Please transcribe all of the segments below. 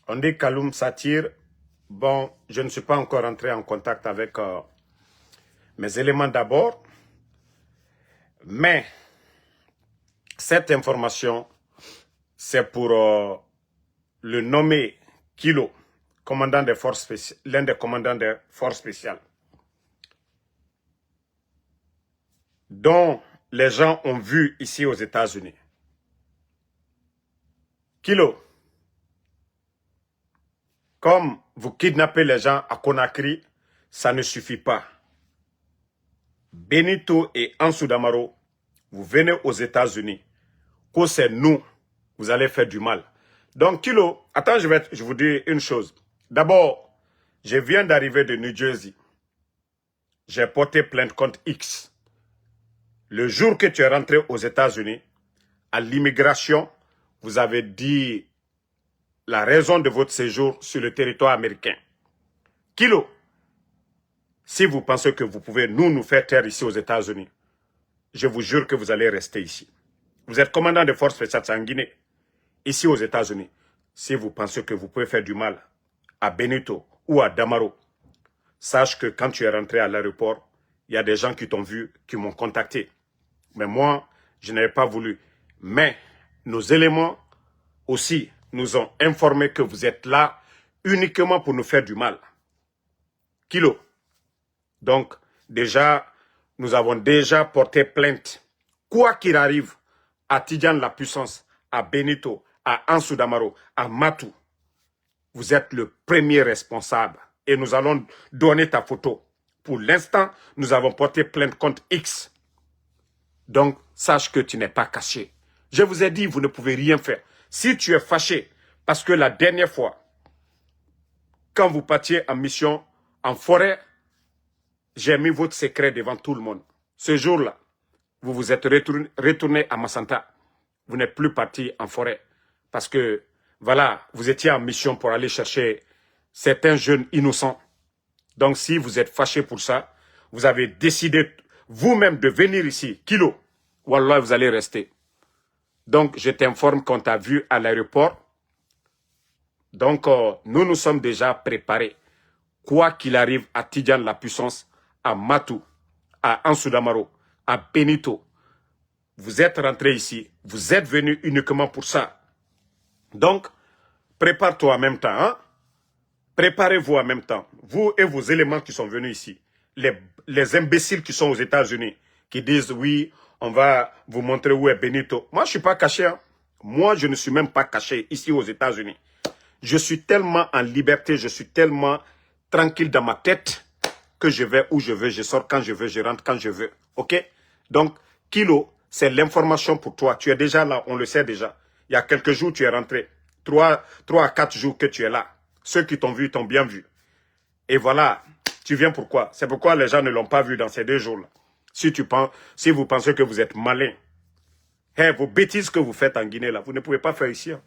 On dit Kaloum Satire. Bon, je ne suis pas encore entré en contact avec mes éléments d'abord. Mais cette information, c'est pour le nommer Kilo, commandant des forces spéciales, l'un des commandants des forces spéciales, dont les gens ont vu ici aux États-Unis. Kilo, comme vous kidnappez les gens à Conakry, ça ne suffit pas. Benito et Ansou Damaro, vous venez aux États-Unis, que c'est nous, vous allez faire du mal. Donc, Kilo, attends, je vous dis une chose. D'abord, je viens d'arriver de New Jersey. J'ai porté plainte contre X. Le jour que tu es rentré aux États-Unis, à l'immigration, vous avez dit la raison de votre séjour sur le territoire américain. Kilo, si vous pensez que vous pouvez nous faire taire ici aux États-Unis, je vous jure que vous allez rester ici. Vous êtes commandant de forces spéciales en Guinée, ici aux États-Unis. Si vous pensez que vous pouvez faire du mal à Benito ou à Damaro, sache que quand tu es rentré à l'aéroport, il y a des gens qui t'ont vu, qui m'ont contacté. Mais moi, je n'avais pas voulu. Mais nos éléments aussi nous ont informé que vous êtes là uniquement pour nous faire du mal. Kilo. Donc, déjà, nous avons déjà porté plainte. Quoi qu'il arrive, à Tidjane la puissance, à Benito, à Ansou Damaro, à Matou, vous êtes le premier responsable. Et nous allons donner ta photo. Pour l'instant, nous avons porté plainte contre X. Donc, sache que tu n'es pas caché. Je vous ai dit, vous ne pouvez rien faire. Si tu es fâché, parce que la dernière fois, quand vous partiez en mission en forêt, j'ai mis votre secret devant tout le monde. Ce jour-là, vous vous êtes retourné à Massanta. Vous n'êtes plus parti en forêt. Parce que, voilà, vous étiez en mission pour aller chercher certains jeunes innocents. Donc, si vous êtes fâché pour ça, vous avez décidé vous-même de venir ici, Kilo, wallah, vous allez rester. Donc, je t'informe qu'on t'a vu à l'aéroport. Donc, nous nous sommes déjà préparés. Quoi qu'il arrive à Tidjane la puissance, à Matou, à Ansou Damaro, à Benito, vous êtes rentrés ici, vous êtes venus uniquement pour ça. Donc, prépare-toi en même temps. Hein? Préparez-vous en même temps. Vous et vos éléments qui sont venus ici. Les imbéciles qui sont aux États-Unis, qui disent oui, on va vous montrer où est Benito. Moi, je ne suis pas caché. Hein? Moi, je ne suis même pas caché ici aux États-Unis. Je suis tellement en liberté, je suis tellement tranquille dans ma tête que je vais où je veux, je sors quand je veux, je rentre quand je veux. OK? Donc, Kilo, c'est l'information pour toi. Tu es déjà là, on le sait déjà. Il y a quelques jours, tu es rentré. 3 à 4 jours que tu es là. Ceux qui t'ont vu, t'ont bien vu. Et voilà, tu viens pourquoi? C'est pourquoi les gens ne l'ont pas vu dans ces 2 jours-là. Si vous pensez que vous êtes malin, hey, vos bêtises que vous faites en Guinée, là, vous ne pouvez pas faire ici. Hein.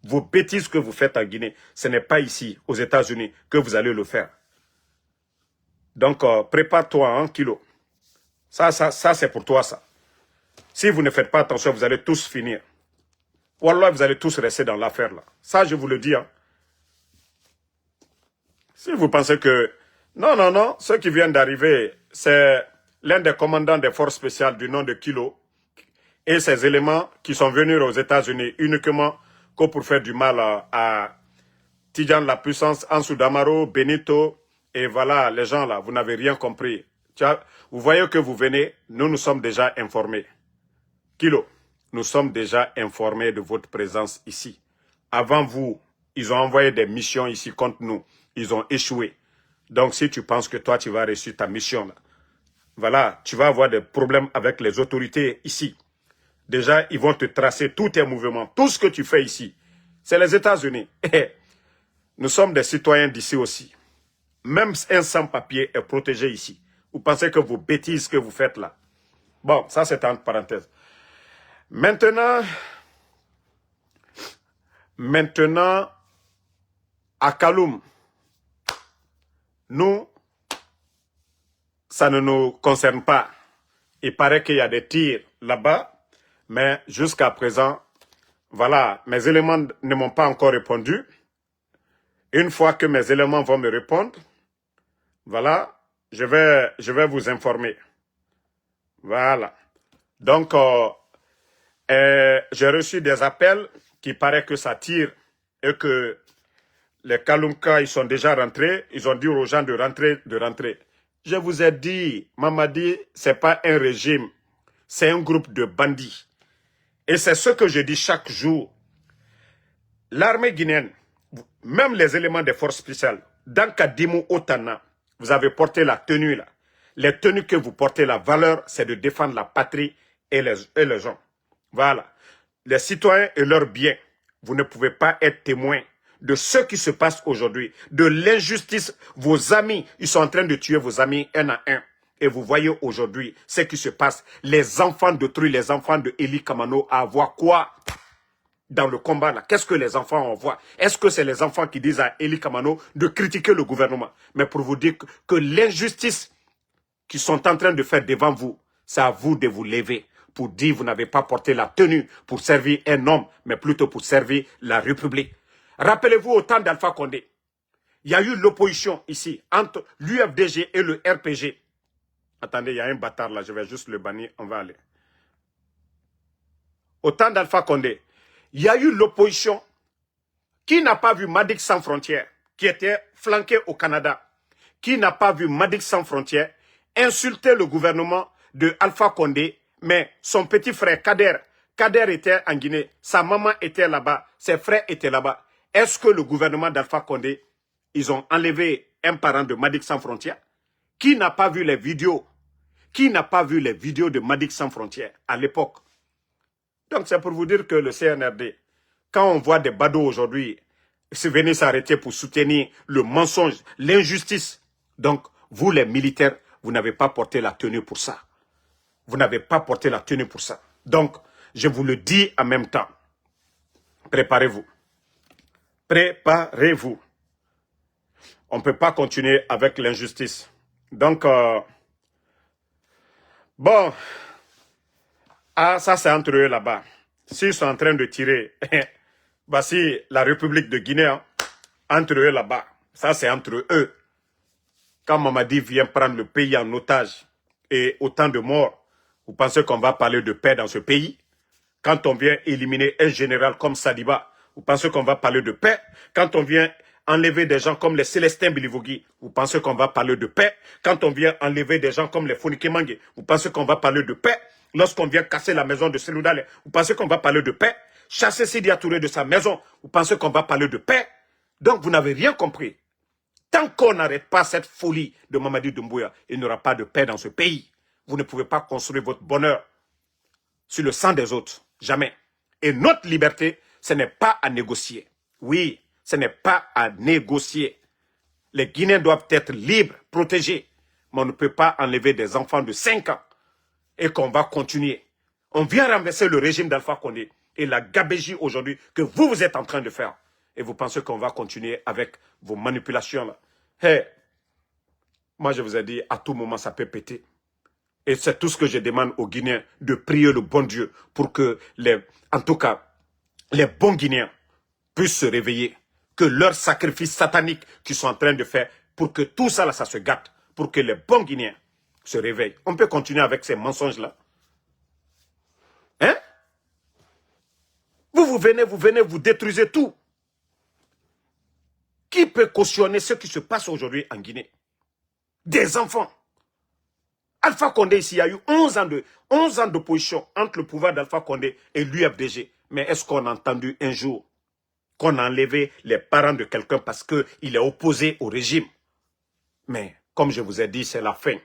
Vos bêtises que vous faites en Guinée, ce n'est pas ici, aux États-Unis, que vous allez le faire. Donc, prépare-toi, hein, Kilo. Ça c'est pour toi, ça. Si vous ne faites pas attention, vous allez tous finir. Wallah, vous allez tous rester dans l'affaire, là. Ça, je vous le dis, hein. Si vous pensez que... Non, ceux qui viennent d'arriver, c'est l'un des commandants des forces spéciales du nom de Kilo et ses éléments qui sont venus aux États-Unis uniquement que pour faire du mal à Tidjane la puissance, Ansou Damaro, Benito, et voilà, les gens là, vous n'avez rien compris. Vous voyez que vous venez, nous sommes déjà informés. Kilo, nous sommes déjà informés de votre présence ici. Avant vous, ils ont envoyé des missions ici contre nous. Ils ont échoué. Donc, si tu penses que toi, tu vas réussir ta mission, là, voilà, tu vas avoir des problèmes avec les autorités ici. Déjà, ils vont te tracer tous tes mouvements, tout ce que tu fais ici. C'est les États-Unis. Nous sommes des citoyens d'ici aussi. Même un sans-papier est protégé ici. Vous pensez que vos bêtises que vous faites là. Bon, ça c'est entre parenthèses. Maintenant, à Kaloum, nous, ça ne nous concerne pas. Il paraît qu'il y a des tirs là-bas, mais jusqu'à présent, voilà, mes éléments ne m'ont pas encore répondu. Une fois que mes éléments vont me répondre, voilà, je vais vous informer. Voilà. Donc, j'ai reçu des appels qui paraît que ça tire et que les Kalunka, ils sont déjà rentrés. Ils ont dit aux gens de rentrer, de rentrer. Je vous ai dit, Mamadi, c'est pas un régime, c'est un groupe de bandits. Et c'est ce que je dis chaque jour. L'armée guinéenne, même les éléments des forces spéciales, dans Kadimou Otana, vous avez porté la tenue là. Les tenues que vous portez, la valeur, c'est de défendre la patrie et les gens. Voilà. Les citoyens et leurs biens, vous ne pouvez pas être témoin de ce qui se passe aujourd'hui, de l'injustice. Vos amis, ils sont en train de tuer vos amis un à un. Et vous voyez aujourd'hui ce qui se passe. Les enfants détruits, les enfants de Eli Kamano, à voir quoi dans le combat là? Qu'est-ce que les enfants envoient? Est-ce que c'est les enfants qui disent à Eli Kamano de critiquer le gouvernement? Mais pour vous dire que l'injustice qu'ils sont en train de faire devant vous, c'est à vous de vous lever pour dire que vous n'avez pas porté la tenue pour servir un homme, mais plutôt pour servir la République. Rappelez-vous au temps d'Alpha Condé, il y a eu l'opposition ici entre l'UFDG et le RPG. Attendez, il y a un bâtard là, je vais juste le bannir, on va aller. Au temps d'Alpha Condé, il y a eu l'opposition qui n'a pas vu Madik Sans Frontières, qui était flanqué au Canada, qui n'a pas vu Madik Sans Frontières insulter le gouvernement de Alpha Condé, mais son petit frère Kader était en Guinée, sa maman était là-bas, ses frères étaient là-bas. Est-ce que le gouvernement d'Alpha Condé, ils ont enlevé un parent de Madik Sans Frontières? Qui n'a pas vu les vidéos? Qui n'a pas vu les vidéos de Madik Sans Frontières à l'époque? Donc c'est pour vous dire que le CNRD, quand on voit des badauds aujourd'hui, venez s'arrêter pour soutenir le mensonge, l'injustice. Donc, vous les militaires, vous n'avez pas porté la tenue pour ça. Vous n'avez pas porté la tenue pour ça. Donc, je vous le dis en même temps. Préparez-vous. Préparez-vous. On ne peut pas continuer avec l'injustice. Donc, bon, ça c'est entre eux là-bas. S'ils sont en train de tirer, voici la République de Guinée, hein, entre eux là-bas. Ça c'est entre eux. Quand Mamadi vient prendre le pays en otage et autant de morts, vous pensez qu'on va parler de paix dans ce pays? Quand on vient éliminer un général comme Sadiba, vous pensez qu'on va parler de paix? Quand on vient enlever des gens comme les Célestins Bilivogui, vous pensez qu'on va parler de paix? Quand on vient enlever des gens comme les Fonikemangue, vous pensez qu'on va parler de paix? Lorsqu'on vient casser la maison de Seloudale, vous pensez qu'on va parler de paix? Chasser Sidi Touré de sa maison, vous pensez qu'on va parler de paix? Donc vous n'avez rien compris. Tant qu'on n'arrête pas cette folie de Mamadi Doumbouya, il n'y aura pas de paix dans ce pays. Vous ne pouvez pas construire votre bonheur sur le sang des autres. Jamais. Et notre liberté, ce n'est pas à négocier. Oui, ce n'est pas à négocier. Les Guinéens doivent être libres, protégés. Mais on ne peut pas enlever des enfants de 5 ans et qu'on va continuer. On vient renverser le régime d'Alpha Condé et la gabégie aujourd'hui que vous êtes en train de faire. Et vous pensez qu'on va continuer avec vos manipulations là. Hey, moi je vous ai dit, à tout moment ça peut péter. Et c'est tout ce que je demande aux Guinéens, de prier le bon Dieu pour que, en tout cas, les bons Guinéens puissent se réveiller. Que leurs sacrifices sataniques qu'ils sont en train de faire, pour que tout ça là, ça se gâte. Pour que les bons Guinéens se réveillent. On peut continuer avec ces mensonges-là. Hein? Vous venez, vous détruisez tout. Qui peut cautionner ce qui se passe aujourd'hui en Guinée? Des enfants. Alpha Condé, ici, il y a eu 11 ans d'opposition entre le pouvoir d'Alpha Condé et l'UFDG. Mais est-ce qu'on a entendu un jour qu'on a enlevé les parents de quelqu'un parce qu'il est opposé au régime? Mais, comme je vous ai dit, c'est la fin.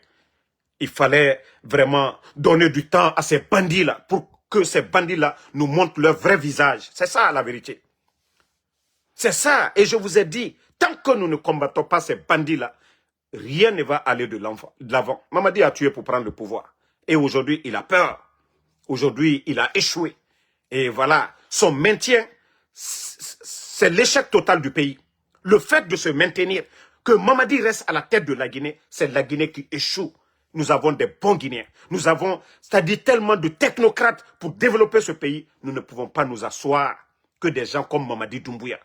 Il fallait vraiment donner du temps à ces bandits-là pour que ces bandits-là nous montrent leur vrai visage. C'est ça la vérité. C'est ça. Et je vous ai dit, tant que nous ne combattons pas ces bandits-là, rien ne va aller de l'avant. Mamadi a tué pour prendre le pouvoir. Et aujourd'hui, il a peur. Aujourd'hui, il a échoué. Et voilà, son maintien, c'est l'échec total du pays. Le fait de se maintenir, que Mamadi reste à la tête de la Guinée, c'est la Guinée qui échoue. Nous avons des bons Guinéens. Nous avons, c'est-à-dire tellement de technocrates pour développer ce pays. Nous ne pouvons pas nous asseoir que des gens comme Mamadi Doumbouya.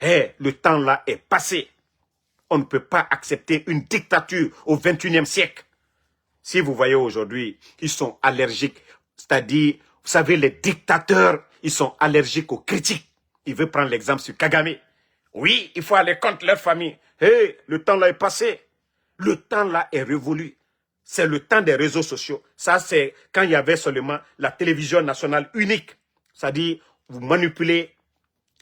Le temps là est passé. On ne peut pas accepter une dictature au XXIe siècle. Si vous voyez aujourd'hui, ils sont allergiques. C'est-à-dire, vous savez, les dictateurs, ils sont allergiques aux critiques. Il veut prendre l'exemple sur Kagame. Oui, il faut aller contre leur famille. Le temps là est passé. Le temps là est révolu. C'est le temps des réseaux sociaux. Ça, c'est quand il y avait seulement la télévision nationale unique. C'est-à-dire, vous manipulez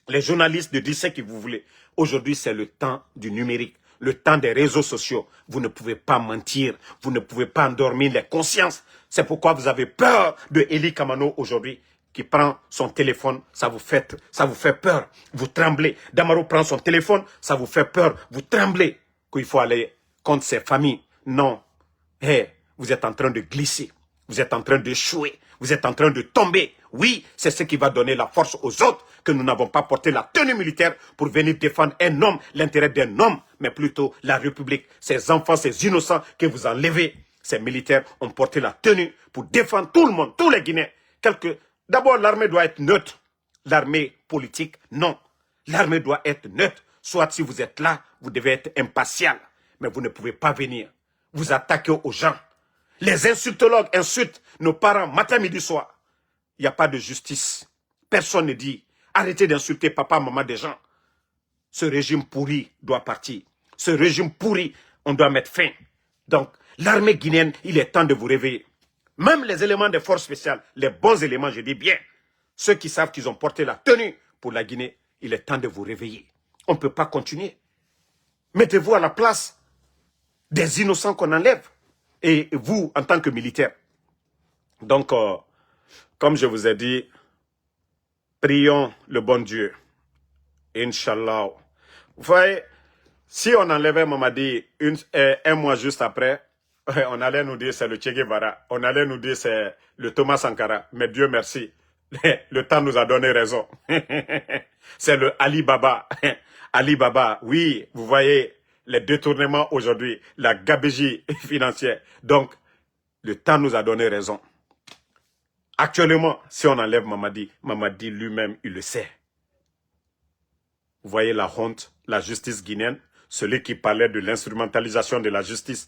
les journalistes de dire ce que vous voulez. Aujourd'hui, c'est le temps du numérique, le temps des réseaux sociaux. Vous ne pouvez pas mentir, vous ne pouvez pas endormir les consciences. C'est pourquoi vous avez peur de Eli Kamano aujourd'hui, qui prend son téléphone, ça vous fait peur, vous tremblez. Damaro prend son téléphone, ça vous fait peur, vous tremblez. Qu'il faut aller contre ses familles. Non. Vous êtes en train de glisser, vous êtes en train d'échouer, vous êtes en train de tomber. Oui, c'est ce qui va donner la force aux autres, que nous n'avons pas porté la tenue militaire pour venir défendre un homme, l'intérêt d'un homme, mais plutôt la République. Ces enfants, ces innocents que vous enlevez, ces militaires ont porté la tenue pour défendre tout le monde, tous les Guinéens. D'abord, l'armée doit être neutre. L'armée politique, non. L'armée doit être neutre. Soit si vous êtes là, vous devez être impartial. Mais vous ne pouvez pas venir vous attaquer aux gens. Les insultologues insultent nos parents matin, midi, soir. Il n'y a pas de justice. Personne ne dit arrêtez d'insulter papa, maman des gens. Ce régime pourri doit partir. Ce régime pourri, on doit mettre fin. Donc, l'armée guinéenne, il est temps de vous réveiller. Même les éléments des forces spéciales, les bons éléments, je dis bien, ceux qui savent qu'ils ont porté la tenue pour la Guinée, il est temps de vous réveiller. On ne peut pas continuer. Mettez-vous à la place des innocents qu'on enlève. Et vous, en tant que militaire. Donc, comme je vous ai dit, prions le bon Dieu. Inch'Allah. Vous voyez, si on enlevait Mamadi un mois juste après, on allait nous dire c'est le Che Guevara. On allait nous dire c'est le Thomas Sankara. Mais Dieu merci, le temps nous a donné raison. C'est le Ali Baba. Ali Baba, oui, vous voyez les détournements aujourd'hui, la gabegie financière. Donc, le temps nous a donné raison. Actuellement, si on enlève Mamadi, Mamadi lui-même, il le sait. Vous voyez la honte, la justice guinéenne, celui qui parlait de l'instrumentalisation de la justice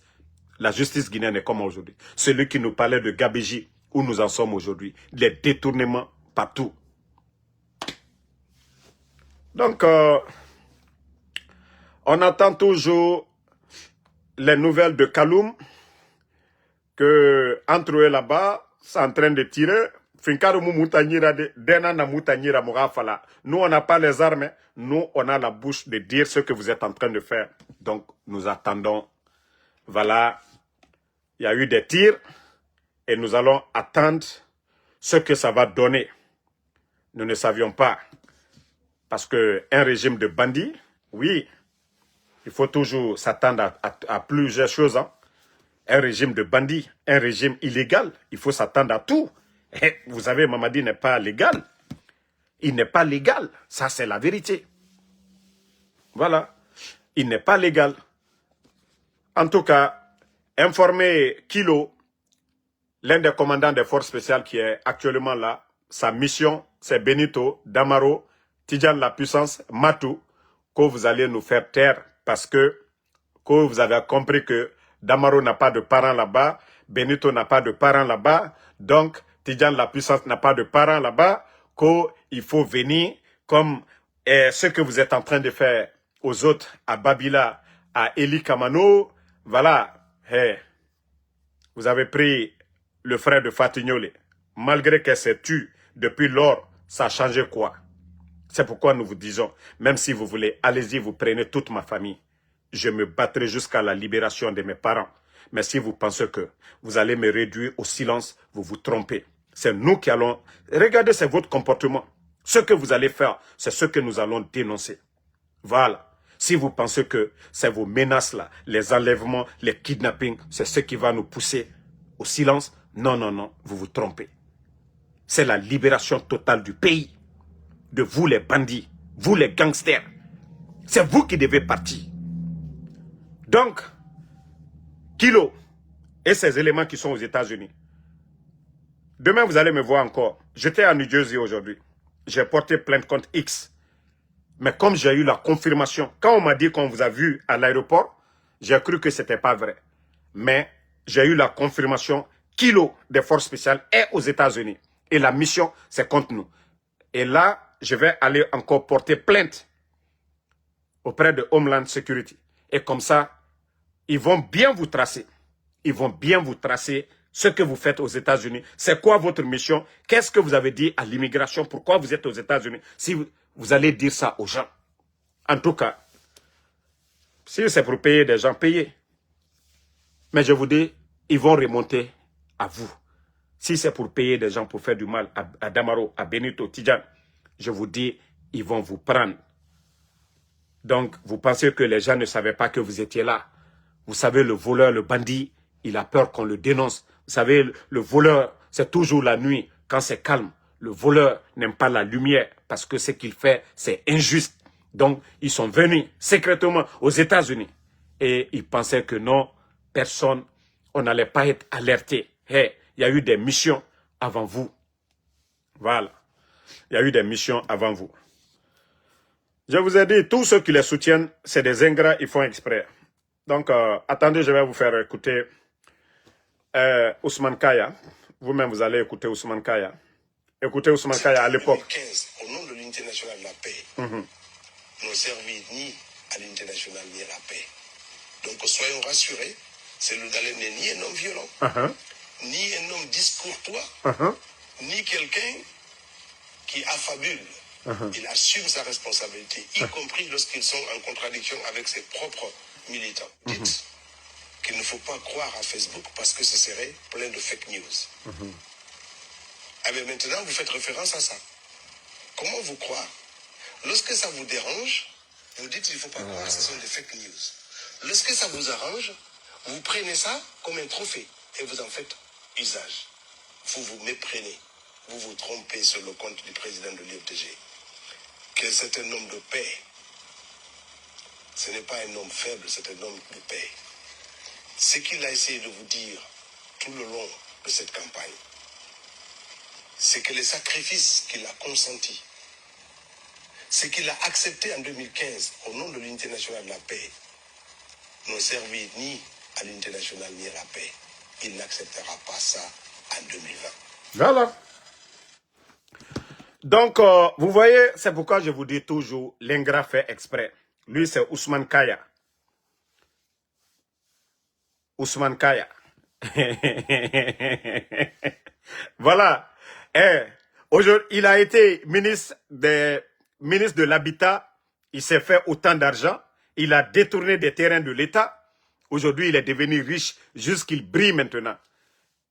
guinéenne est comme aujourd'hui. Celui qui nous parlait de gabegie, où nous en sommes aujourd'hui. Les détournements partout. Donc, on attend toujours les nouvelles de Kaloum, que entre eux là-bas, c'est en train de tirer. Nous, on n'a pas les armes, nous, on a la bouche de dire ce que vous êtes en train de faire. Donc, nous attendons. Voilà, il y a eu des tirs et nous allons attendre ce que ça va donner. Nous ne savions pas. Parce qu'un régime de bandits, oui, il faut toujours s'attendre à plusieurs choses. Hein. Un régime de bandits, un régime illégal, il faut s'attendre à tout. Et vous savez, Mamadi n'est pas légal. Il n'est pas légal. Ça, c'est la vérité. Voilà. Il n'est pas légal. En tout cas, informer Kilo, l'un des commandants des forces spéciales qui est actuellement là, sa mission, c'est Benito, Damaro, Tidjane la puissance, Matou, que vous allez nous faire taire parce que vous avez compris que Damaro n'a pas de parents là-bas, Benito n'a pas de parents là-bas, donc Tidjane la puissance n'a pas de parents là-bas, qu'il faut venir comme ce que vous êtes en train de faire aux autres, à Babila, à Eli Kamano, voilà, vous avez pris le frère de Fatignolé, malgré qu'elle s'est tue depuis lors, ça a changé quoi? C'est pourquoi nous vous disons, même si vous voulez, allez-y, vous prenez toute ma famille. Je me battrai jusqu'à la libération de mes parents. Mais si vous pensez que vous allez me réduire au silence, vous vous trompez. C'est nous qui allons... Regardez, c'est votre comportement. Ce que vous allez faire, c'est ce que nous allons dénoncer. Voilà. Si vous pensez que c'est vos menaces-là, les enlèvements, les kidnappings, c'est ce qui va nous pousser au silence, non, non, non, vous vous trompez. C'est la libération totale du pays. De vous les bandits, vous les gangsters. C'est vous qui devez partir. Donc, Kilo et ces éléments qui sont aux États-Unis. Demain, vous allez me voir encore. J'étais à New Jersey aujourd'hui. J'ai porté plainte contre X. Mais comme j'ai eu la confirmation, quand on m'a dit qu'on vous a vu à l'aéroport, j'ai cru que ce n'était pas vrai. Mais j'ai eu la confirmation, Kilo des forces spéciales est aux États-Unis. Et la mission, c'est contre nous. Et là, je vais aller encore porter plainte auprès de Homeland Security. Et comme ça, ils vont bien vous tracer. Ils vont bien vous tracer ce que vous faites aux États-Unis. C'est quoi votre mission? Qu'est-ce que vous avez dit à l'immigration? Pourquoi vous êtes aux États-Unis? Si vous allez dire ça aux gens. En tout cas, si c'est pour payer des gens, payez. Mais je vous dis, ils vont remonter à vous. Si c'est pour payer des gens pour faire du mal à Damaro, à Benito, Tidjane, je vous dis, ils vont vous prendre. Donc, vous pensez que les gens ne savaient pas que vous étiez là. Vous savez, le voleur, le bandit, il a peur qu'on le dénonce. Vous savez, le voleur, c'est toujours la nuit, quand c'est calme. Le voleur n'aime pas la lumière parce que ce qu'il fait, c'est injuste. Donc, ils sont venus secrètement aux États-Unis. Et ils pensaient que non, personne, on n'allait pas être alerté. Hey, il y a eu des missions avant vous. Voilà. Il y a eu des missions avant vous. Je vous ai dit, tous ceux qui les soutiennent, c'est des ingrats, ils font exprès. Donc, attendez, je vais vous faire écouter Ousmane Kaya. Vous-même, vous allez écouter Ousmane Kaya. Écoutez Ousmane Kaya à l'époque. En 2015, au nom de l'unité nationale de la paix, n'ont servi ni à l'unité nationale ni à la paix. Donc, soyons rassurés, Cellou Dalein n'est ni un homme violent, ni un homme discourtois, ni quelqu'un qui affabule. Il assume sa responsabilité, y compris lorsqu'ils sont en contradiction avec ses propres militants. Dites qu'il ne faut pas croire à Facebook parce que ce serait plein de fake news. Ah mais maintenant, vous faites référence à ça. Comment vous croire? Lorsque ça vous dérange, vous dites qu'il ne faut pas croire, ce sont des fake news. Lorsque ça vous arrange, vous prenez ça comme un trophée et vous en faites usage. Vous vous méprenez, vous vous trompez sur le compte du président de l'UFDG. Que c'est un homme de paix. Ce n'est pas un homme faible, c'est un homme de paix. Ce qu'il a essayé de vous dire tout le long de cette campagne, c'est que les sacrifices qu'il a consentis, ce qu'il a accepté en 2015 au nom de l'unité nationale de la paix, n'ont servi ni à l'unité nationale ni à la paix. Il n'acceptera pas ça en 2020. Voilà. Donc, vous voyez, c'est pourquoi je vous dis toujours, l'ingrat fait exprès. Lui, c'est Ousmane Kaya. Ousmane Kaya. Voilà. Aujourd'hui, il a été ministre de l'Habitat. Il s'est fait autant d'argent. Il a détourné des terrains de l'État. Aujourd'hui, il est devenu riche jusqu'il brille maintenant.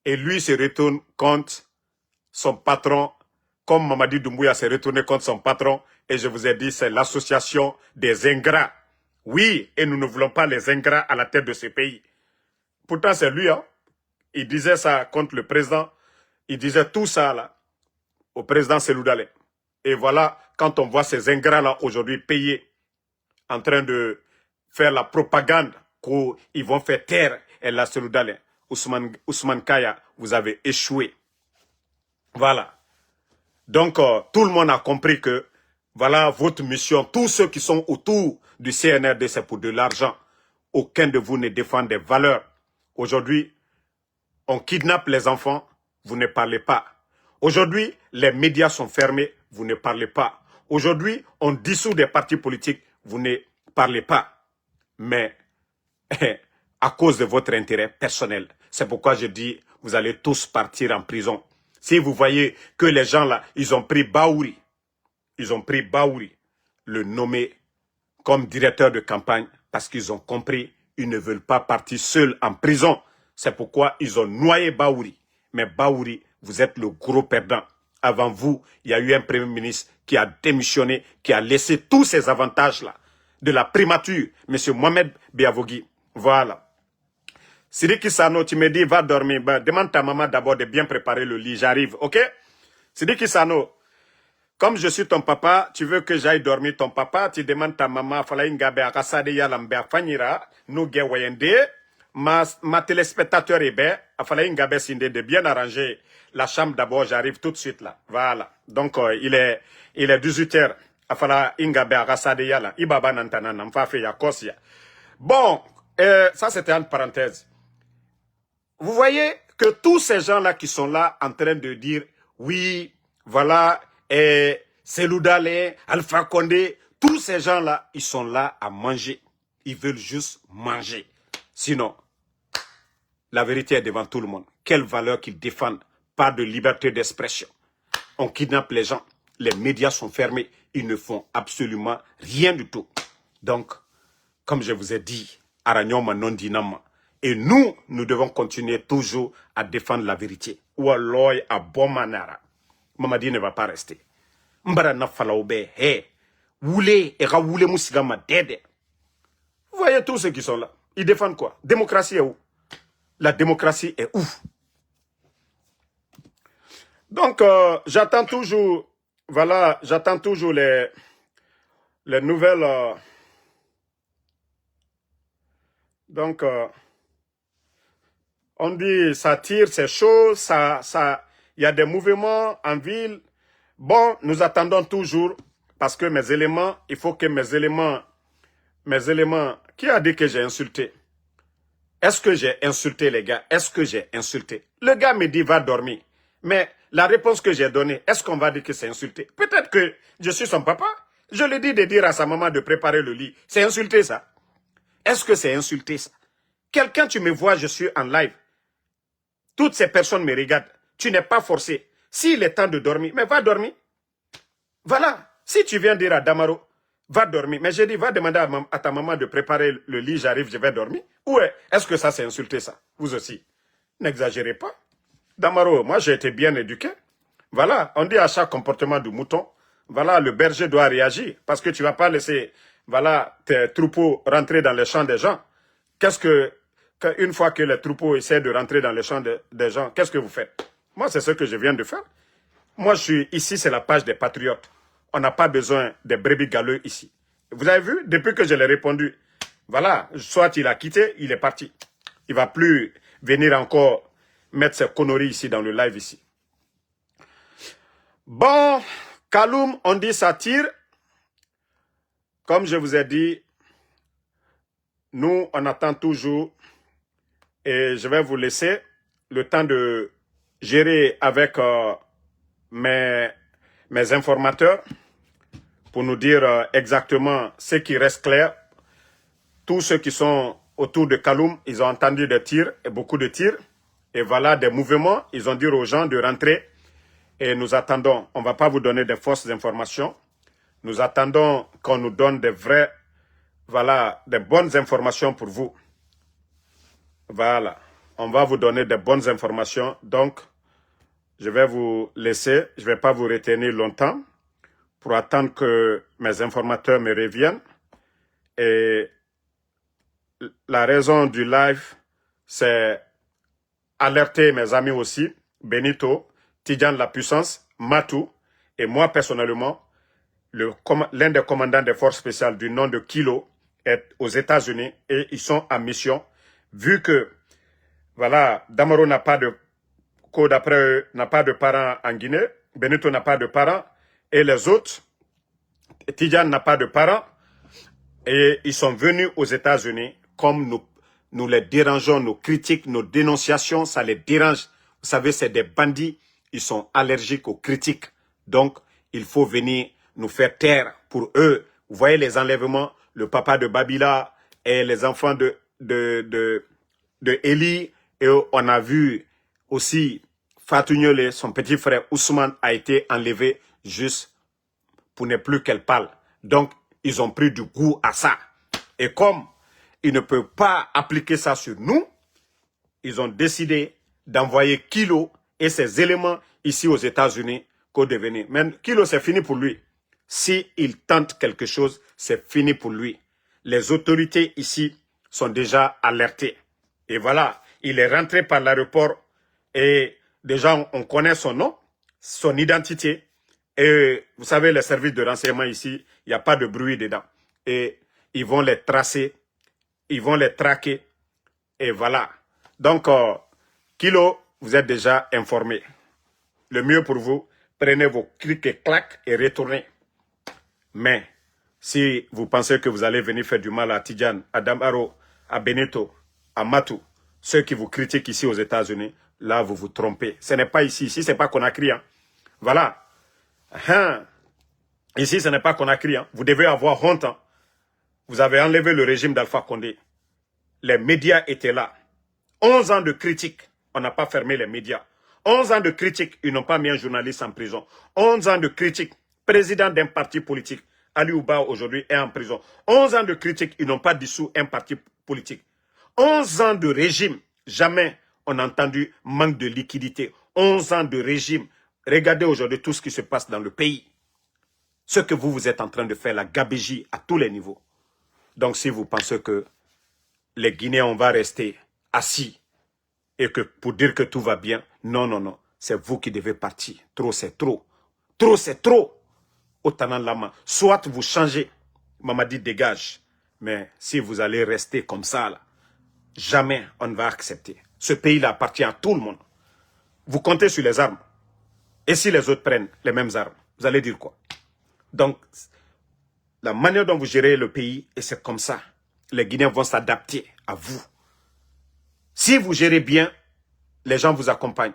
Et lui se retourne contre son patron, comme Mamadi Doumbouya s'est retourné contre son patron. Et je vous ai dit, c'est l'association des ingrats. Oui, et nous ne voulons pas les ingrats à la tête de ce pays. Pourtant, c'est lui, hein. Il disait ça contre le président. Il disait tout ça, là, au président Cellou Dalein. Et voilà, quand on voit ces ingrats-là aujourd'hui payés, en train de faire la propagande qu'ils vont faire taire et la Cellou Dalein, Ousmane Kaya, vous avez échoué. Voilà. Donc, tout le monde a compris que, voilà, votre mission, tous ceux qui sont autour du CNRD, c'est pour de l'argent. Aucun de vous ne défend des valeurs. Aujourd'hui, on kidnappe les enfants, vous ne parlez pas. Aujourd'hui, les médias sont fermés, vous ne parlez pas. Aujourd'hui, on dissout des partis politiques, vous ne parlez pas. Mais, à cause de votre intérêt personnel, c'est pourquoi je dis, vous allez tous partir en prison. Si vous voyez que les gens là, ils ont pris Baouri, le nommer comme directeur de campagne, parce qu'ils ont compris, ils ne veulent pas partir seuls en prison. C'est pourquoi ils ont noyé Baouri. Mais Baouri, vous êtes le gros perdant. Avant vous, il y a eu un premier ministre qui a démissionné, qui a laissé tous ces avantages-là de la primature, M. Mohamed Biavogui. Voilà. Sidiki Sano, tu me dis, va dormir. Ben, demande ta maman d'abord de bien préparer le lit. J'arrive, ok? Sidiki Sano, comme je suis ton papa, tu veux que j'aille dormir ton papa, tu demandes ta maman, Falaïngabe Akasade Yalambe Fanira, nous Gewayende, ma téléspectateur est bien, Falaïngabe Sinde de bien arranger la chambre d'abord, j'arrive tout de suite là. Voilà. Donc, il est 18h. afala ingabe arasade yala ibaba nantana namfafe ya kosia. Bon, ça c'était une parenthèse. Vous voyez que tous ces gens-là qui sont là en train de dire oui, voilà, Selou Dalein, Alpha Condé, tous ces gens-là, ils sont là à manger. Ils veulent juste manger. Sinon, la vérité est devant tout le monde. Quelle valeur qu'ils défendent? Pas de liberté d'expression. On kidnappe les gens. Les médias sont fermés. Ils ne font absolument rien du tout. Donc, comme je vous ai dit, Aranyoma non dinama. Et nous, nous devons continuer toujours à défendre la vérité. Ou alors, à bon manara. Mamadi ne va pas rester. Mbara na falaoube, hey. Woulé, et raoulé moussigama dede. Vous voyez tous ceux qui sont là. Ils défendent quoi? Démocratie est où? La démocratie est où? Donc, j'attends toujours, voilà, j'attends toujours les nouvelles. Donc, on dit, ça tire, c'est chaud, il y a des mouvements en ville. Bon, nous attendons toujours, parce que mes éléments, il faut que mes éléments, qui a dit que j'ai insulté? Est-ce que j'ai insulté les gars? Est-ce que j'ai insulté? Le gars me dit, va dormir. Mais la réponse que j'ai donnée, est-ce qu'on va dire que c'est insulté? Peut-être que je suis son papa. Je lui dis de dire à sa maman de préparer le lit. C'est insulté ça? Est-ce que c'est insulté ça? Quelqu'un, tu me vois, je suis en live. Toutes ces personnes me regardent. Tu n'es pas forcé. S'il est temps de dormir, mais va dormir. Voilà. Si tu viens dire à Damaro, va dormir. Mais j'ai dit, va demander à ta maman de préparer le lit, j'arrive, je vais dormir. Ouais. Est-ce que ça, c'est insulté ça? Vous aussi. N'exagérez pas. Damaro, moi, j'ai été bien éduqué. Voilà. On dit à chaque comportement du mouton, voilà, le berger doit réagir. Parce que tu ne vas pas laisser, voilà, tes troupeaux rentrer dans les champs des gens. Une fois que les troupeaux essaient de rentrer dans les champs des gens, qu'est-ce que vous faites? Moi, c'est ce que je viens de faire. Moi, je suis ici, c'est la page des patriotes. On n'a pas besoin des brebis galeux ici. Vous avez vu, depuis que je l'ai répondu, voilà, soit il a quitté, il est parti. Il ne va plus venir encore mettre ses conneries ici dans le live ici. Bon, Kaloum, on dit ça tire. Comme je vous ai dit, nous, on attend toujours. Et je vais vous laisser le temps de gérer avec mes informateurs pour nous dire exactement ce qui reste clair. Tous ceux qui sont autour de Kaloum, ils ont entendu des tirs, et beaucoup de tirs. Et voilà, des mouvements. Ils ont dit aux gens de rentrer. Et nous attendons. On ne va pas vous donner des fausses informations. Nous attendons qu'on nous donne des vraies, voilà, des bonnes informations pour vous. Voilà. On va vous donner des bonnes informations. Donc, je vais vous laisser. Je ne vais pas vous retenir longtemps pour attendre que mes informateurs me reviennent. Et la raison du live, c'est alerter mes amis aussi, Benito, Tidjane La Puissance, Matou, et moi personnellement, l'un des commandants des forces spéciales du nom de Kilo est aux États-Unis et ils sont en mission. Vu que, voilà, Damaro n'a pas de code après eux, n'a pas de parents en Guinée, Benito n'a pas de parents, et les autres, Tidjane n'a pas de parents, et ils sont venus aux États-Unis, comme nous les dérangeons, nos critiques, nos dénonciations, ça les dérange. Vous savez, c'est des bandits, ils sont allergiques aux critiques. Donc, il faut venir nous faire taire pour eux. Vous voyez les enlèvements, le papa de Babila et les enfants de Eli. Et on a vu aussi Fatou Niolé, son petit frère Ousmane a été enlevé juste pour ne plus qu'elle parle. Donc, ils ont pris du goût à ça. Et comme ils ne peuvent pas appliquer ça sur nous, ils ont décidé d'envoyer Kilo et ses éléments ici aux États-Unis qu'au devenir. Mais Kilo, c'est fini pour lui. S'il tente quelque chose, c'est fini pour lui. Les autorités ici sont déjà alertées. Et voilà, il est rentré par l'aéroport et déjà on connaît son nom, son identité. Et vous savez, les services de renseignement ici, il n'y a pas de bruit dedans. Et ils vont les tracer, ils vont les traquer. Et voilà. Donc, Kilo, vous êtes déjà informé. Le mieux pour vous, prenez vos clics et claques et retournez. Mais si vous pensez que vous allez venir faire du mal à Tidjane, à Damaro, à Benito, à Matou, ceux qui vous critiquent ici aux États-Unis, là, vous vous trompez. Ce n'est pas ici. Ici, ce n'est pas Conakry. Hein. Voilà. Hein. Ici, ce n'est pas Conakry. Hein. Vous devez avoir honte. Hein. Vous avez enlevé le régime d'Alpha Condé. Les médias étaient là. 11 ans de critiques. On n'a pas fermé les médias. 11 ans de critiques. Ils n'ont pas mis un journaliste en prison. 11 ans de critiques. Président d'un parti politique. Ali Ouba aujourd'hui est en prison. 11 ans de critiques. Ils n'ont pas dissous un parti politique. 11 ans de régime. Jamais on a entendu manque de liquidité. 11 ans de régime. Regardez aujourd'hui tout ce qui se passe dans le pays. Ce que vous êtes en train de faire, la gabégie à tous les niveaux. Donc si vous pensez que les Guinéens vont rester assis et que pour dire que tout va bien, non, non, non. C'est vous qui devez partir. Trop, c'est trop. Trop, c'est trop. Autant lama. Soit vous changez. Mamadi dégage. Mais si vous allez rester comme ça, là, jamais on ne va accepter. Ce pays-là appartient à tout le monde. Vous comptez sur les armes. Et si les autres prennent les mêmes armes, vous allez dire quoi? Donc, la manière dont vous gérez le pays, et c'est comme ça. Les Guinéens vont s'adapter à vous. Si vous gérez bien, les gens vous accompagnent.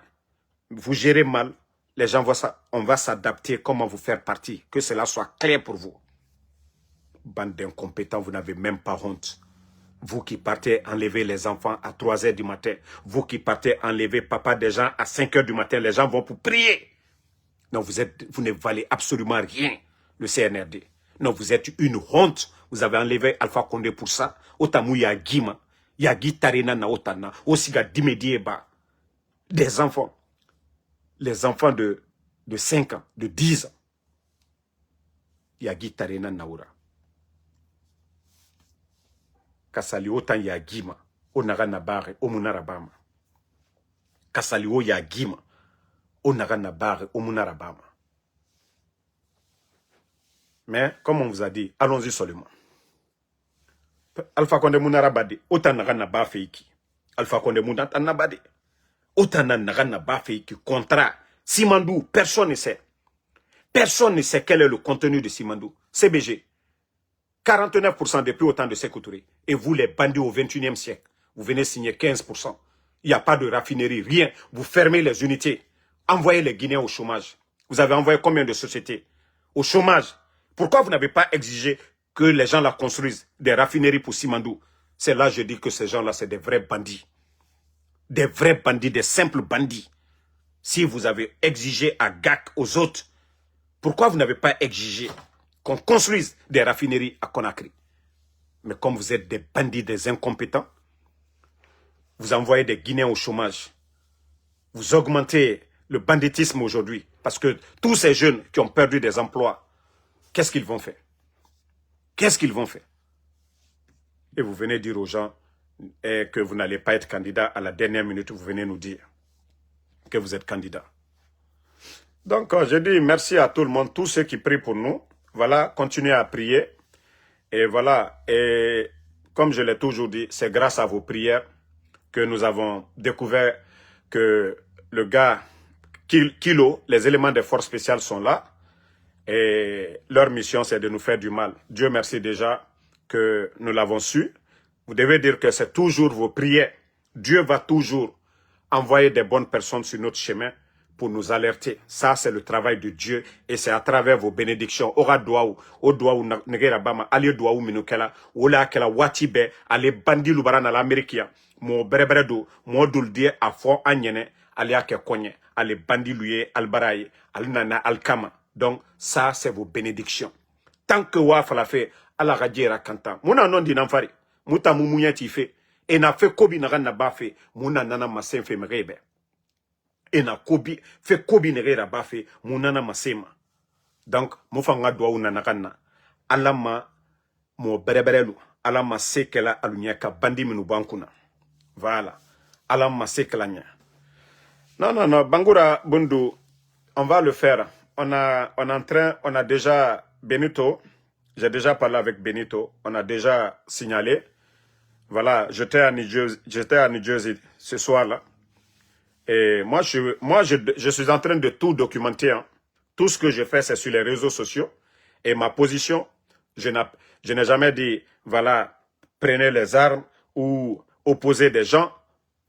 Vous gérez mal, les gens vont on va s'adapter, comment vous faire partie. Que cela soit clair pour vous. Bande d'incompétents, vous n'avez même pas honte. Vous qui partez enlever les enfants à 3 h du matin. Vous qui partez enlever papa des gens à 5 h du matin. Les gens vont pour prier. Non, vous ne valez absolument rien, le CNRD. Non, vous êtes une honte. Vous avez enlevé Alpha Condé pour ça. Otamou ya Guima. Yagi Tarena na Otana. Osiga Dimedieba. Des enfants. Les enfants de 5 ans, de 10 ans. Yagi Tarena Naura. Kasali otan ya Guima. Onaga Nabare, Omunarabama. Kasali o ya Guima. Onaga Nabare, Omunarabama. Mais, comme on vous a dit, allons-y seulement. Alpha Condé Munarabadi, autant n'a pas fait qui. Alpha Condé Munarabadi, autant n'a pas fait qui. Contrat. Simandou, personne ne sait. Personne ne sait quel est le contenu de Simandou. CBG. 49% depuis autant de Sékou Touré. Et vous, les bandits au 21e siècle, vous venez signer 15%. Il n'y a pas de raffinerie, rien. Vous fermez les unités. Envoyez les Guinéens au chômage. Vous avez envoyé combien de sociétés au chômage? Pourquoi vous n'avez pas exigé que les gens la construisent, des raffineries pour Simandou? C'est là que je dis que ces gens-là, c'est des vrais bandits. Des vrais bandits, des simples bandits. Si vous avez exigé à GAC, aux autres, pourquoi vous n'avez pas exigé qu'on construise des raffineries à Conakry? Mais comme vous êtes des bandits, des incompétents, vous envoyez des Guinéens au chômage. Vous augmentez le banditisme aujourd'hui. Parce que tous ces jeunes qui ont perdu des emplois, qu'est-ce qu'ils vont faire? Qu'est-ce qu'ils vont faire? Et vous venez dire aux gens que vous n'allez pas être candidat à la dernière minute, vous venez nous dire que vous êtes candidat. Donc, je dis merci à tout le monde, tous ceux qui prient pour nous. Voilà, continuez à prier. Et voilà, et comme je l'ai toujours dit, c'est grâce à vos prières que nous avons découvert que le gars Kilo, les éléments des forces spéciales sont là. Et leur mission, c'est de nous faire du mal. Dieu merci déjà que nous l'avons su. Vous devez dire que c'est toujours vos prières. Dieu va toujours envoyer des bonnes personnes sur notre chemin pour nous alerter. Ça, c'est le travail de Dieu et c'est à travers vos bénédictions. Ora douaou, o douaou negera bama, ali douaou minukela, ola kela watibe, ale bandi lubara na l'Amérique. Mo berebredo, mo duldi a fond anyene, ali ake konye, ale bandi luye albaraye, ali nana alkama. Donc, ça, c'est vos bénédictions. Tant que Wafala fait, ala radjera kanta. Mouna non di nanfari. Mouta moumounyati fait. Et na fait kobi na gana ba fait. Mouna nana masen fait mrebe. Et na kobi, fait kobi nere ba fait. Mouna nana masema. Donc, moufanga doa ou nanagana. Alama, mo bereberelu. Alama sekela alunyaka bandi minu bankuna. Voilà. Alama sekela nya. Non, non, non. Bangoura Bundu, on va le faire. On a déjà Benito, j'ai déjà parlé avec Benito, on a déjà signalé. Voilà, j'étais à New Jersey ce soir-là. Et moi, je suis en train de tout documenter. Hein. Tout ce que je fais, c'est sur les réseaux sociaux. Et ma position, je n'ai jamais dit, voilà, prenez les armes ou opposez des gens.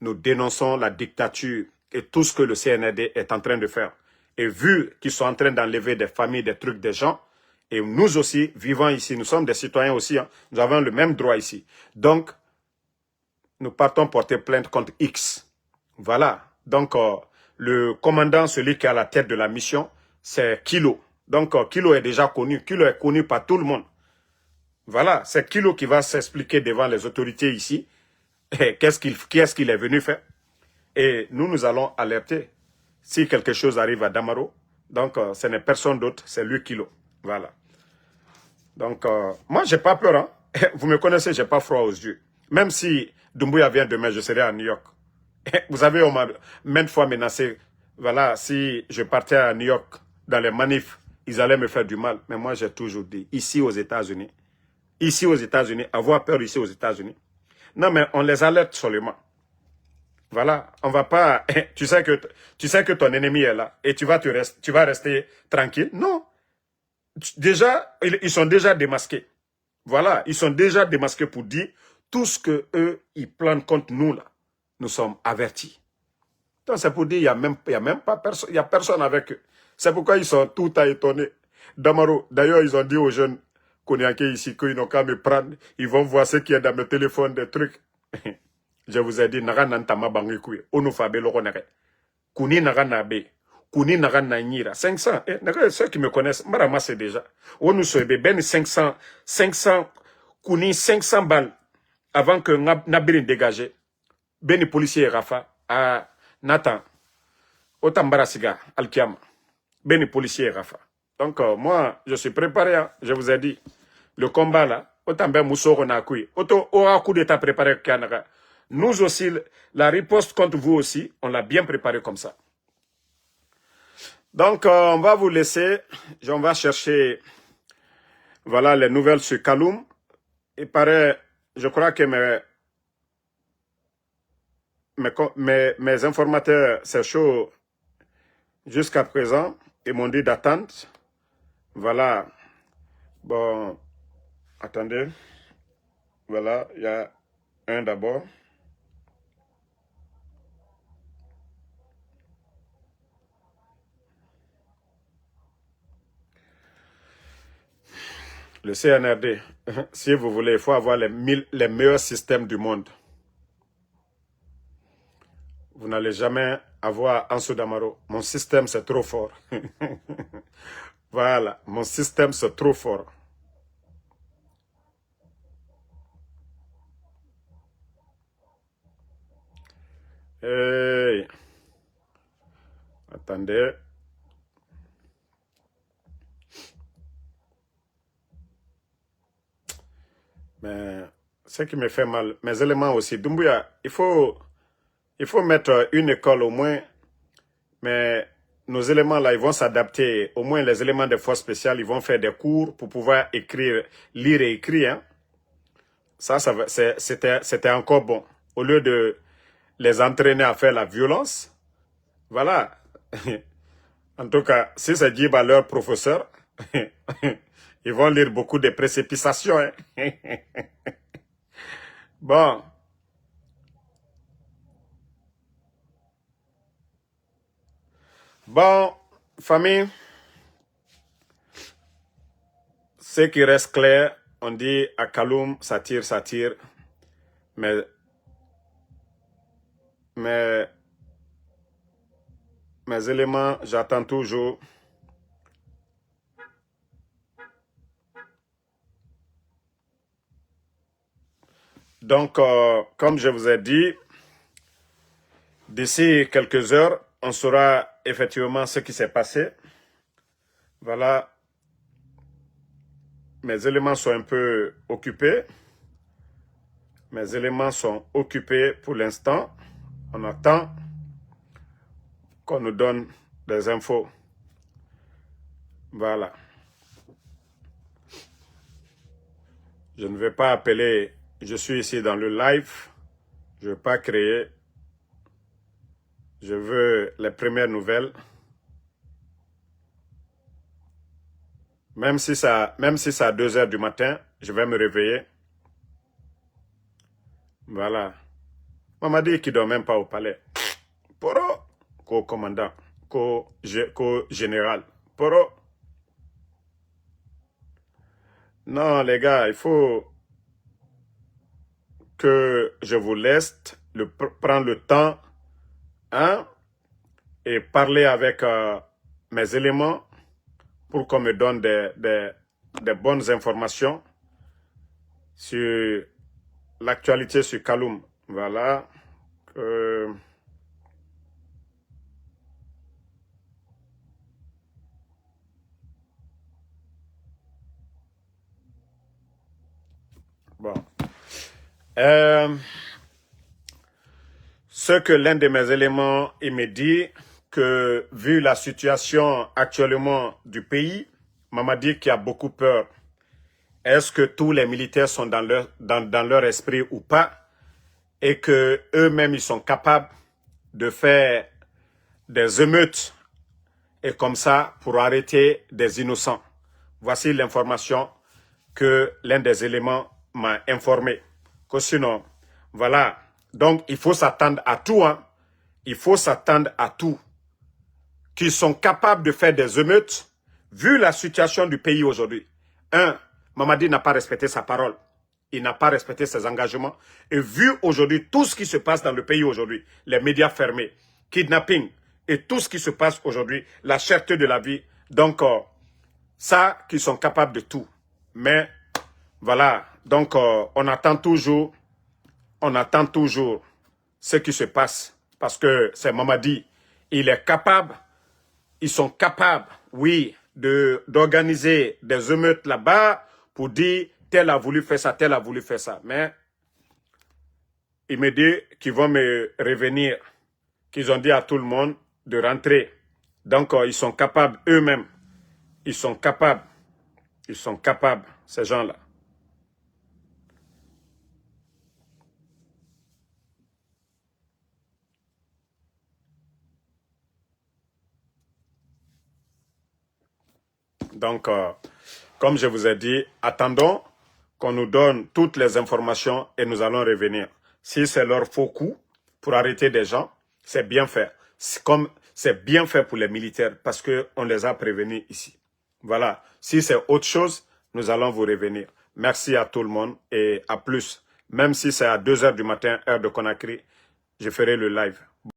Nous dénonçons la dictature et tout ce que le CNRD est en train de faire. Et vu qu'ils sont en train d'enlever des familles, des trucs, des gens, et nous aussi, vivant ici, nous sommes des citoyens aussi, hein, nous avons le même droit ici. Donc, nous partons porter plainte contre X. Voilà. Donc, le commandant, celui qui est à la tête de la mission, c'est Kilo. Donc, Kilo est déjà connu. Kilo est connu par tout le monde. Voilà. C'est Kilo qui va s'expliquer devant les autorités ici. Qu'est-ce qu'il est venu faire? Et nous allons alerter. Si quelque chose arrive à Damaro, donc ce n'est personne d'autre, c'est lui Kilo. Voilà. Donc, moi, j'ai pas peur. Hein. Vous me connaissez, j'ai pas froid aux yeux. Même si Doumbouya vient demain, je serai à New York. Vous savez, on m'a maintes fois menacé. Voilà, si je partais à New York dans les manifs, ils allaient me faire du mal. Mais moi, j'ai toujours dit, ici aux États-Unis, avoir peur ici aux États-Unis. Non, mais on les alerte seulement. Voilà, on va pas... Tu sais que ton ennemi est là et tu vas rester tranquille. Non. Déjà, ils sont déjà démasqués. Voilà, ils sont déjà démasqués pour dire tout ce que eux ils planent contre nous là. Nous sommes avertis. Donc c'est pour dire il y a même pas personne, il y a personne avec eux. C'est pourquoi ils sont tout à étonnés. Damaro, d'ailleurs ils ont dit aux jeunes Koniaké ici qu'ils n'ont qu'à me prendre, ils vont voir ce qui est dans mes téléphones, des trucs. Je vous ai dit naga nantama bangi kui, onu fabe loko nage. Kuni naga nabe. Kuni naga nanyira. 500. Ceux qui me connaissent, me ramassent déjà. Onu soebe ben 500, kuni 500 balles avant que Nabirin dégagé. Ben policier Rafa, à Nathan, Otambarasiga, Alkiam. Ben policier Rafa. Donc, moi, je suis préparé, hein, je vous ai dit. Le combat là, autant ben Moussoro Nakui, autant aura coup d'état préparé Kanaka. Nous aussi, la riposte contre vous aussi, on l'a bien préparé comme ça. Donc, on va vous laisser. On va chercher, voilà, les nouvelles sur Kaloum. Il paraît, je crois que mes informateurs, c'est chaud jusqu'à présent. Ils m'ont dit d'attendre. Voilà. Bon, attendez. Voilà, il y a un d'abord. Le CNRD, si vous voulez, il faut avoir les meilleurs systèmes du monde. Vous n'allez jamais avoir Anso Damaro. Mon système, c'est trop fort. Voilà, mon système, c'est trop fort. Hey. Attendez. Mais ce qui me fait mal, mes éléments aussi. Doumbouya, il faut mettre une école au moins, mais nos éléments là, ils vont s'adapter. Au moins, les éléments des forces spéciales, ils vont faire des cours pour pouvoir écrire, lire et écrire. Hein. C'était encore bon. Au lieu de les entraîner à faire la violence, voilà. En tout cas, si c'est dit par leur professeur, ils vont lire beaucoup de précipitations. Hein. Bon. Bon, famille, ce qui reste clair, on dit à Kaloum, ça tire, mais mes éléments, j'attends toujours. Donc, comme je vous ai dit, d'ici quelques heures, on saura effectivement ce qui s'est passé. Voilà. Mes éléments sont un peu occupés. Mes éléments sont occupés pour l'instant. On attend qu'on nous donne des infos. Voilà. Je ne vais pas appeler. Je suis ici dans le live. Je ne veux pas créer. Je veux les premières nouvelles. Même si c'est à 2 heures du matin, je vais me réveiller. Voilà. On m'a dit qu'il ne dort même pas au palais. Poro, co-commandant, co-général. Poro. Non, les gars, il faut que je vous laisse prendre le temps, hein, et parler avec mes éléments pour qu'on me donne des bonnes informations sur l'actualité sur Kaloum. Voilà. Bon. Ce que l'un de mes éléments, il me dit que vu la situation actuellement du pays, m'a dit qu'il y a beaucoup peur. Est-ce que tous les militaires sont dans leur esprit ou pas? Et que eux-mêmes, ils sont capables de faire des émeutes et comme ça pour arrêter des innocents. Voici l'information que l'un des éléments m'a informé. Que sinon, voilà. Donc, il faut s'attendre à tout. Hein. Il faut s'attendre à tout. Qu'ils sont capables de faire des émeutes, vu la situation du pays aujourd'hui. Mamadi n'a pas respecté sa parole. Il n'a pas respecté ses engagements. Et vu aujourd'hui tout ce qui se passe dans le pays aujourd'hui, les médias fermés, kidnapping et tout ce qui se passe aujourd'hui, la cherté de la vie. Donc, ça, qu'ils sont capables de tout. Mais, voilà. Donc, on attend toujours ce qui se passe. Parce que c'est Mamadi. Il est capable, ils sont capables, oui, d'organiser des émeutes là-bas pour dire tel a voulu faire ça, tel a voulu faire ça. Mais il me dit qu'ils vont me revenir, qu'ils ont dit à tout le monde de rentrer. Donc, ils sont capables eux-mêmes. Ils sont capables, ces gens-là. Donc, comme je vous ai dit, attendons qu'on nous donne toutes les informations et nous allons revenir. Si c'est leur faux coup pour arrêter des gens, c'est bien fait. C'est bien fait pour les militaires parce qu'on les a prévenus ici. Voilà. Si c'est autre chose, nous allons vous revenir. Merci à tout le monde et à plus. Même si c'est à 2 heures du matin, heure de Conakry, je ferai le live.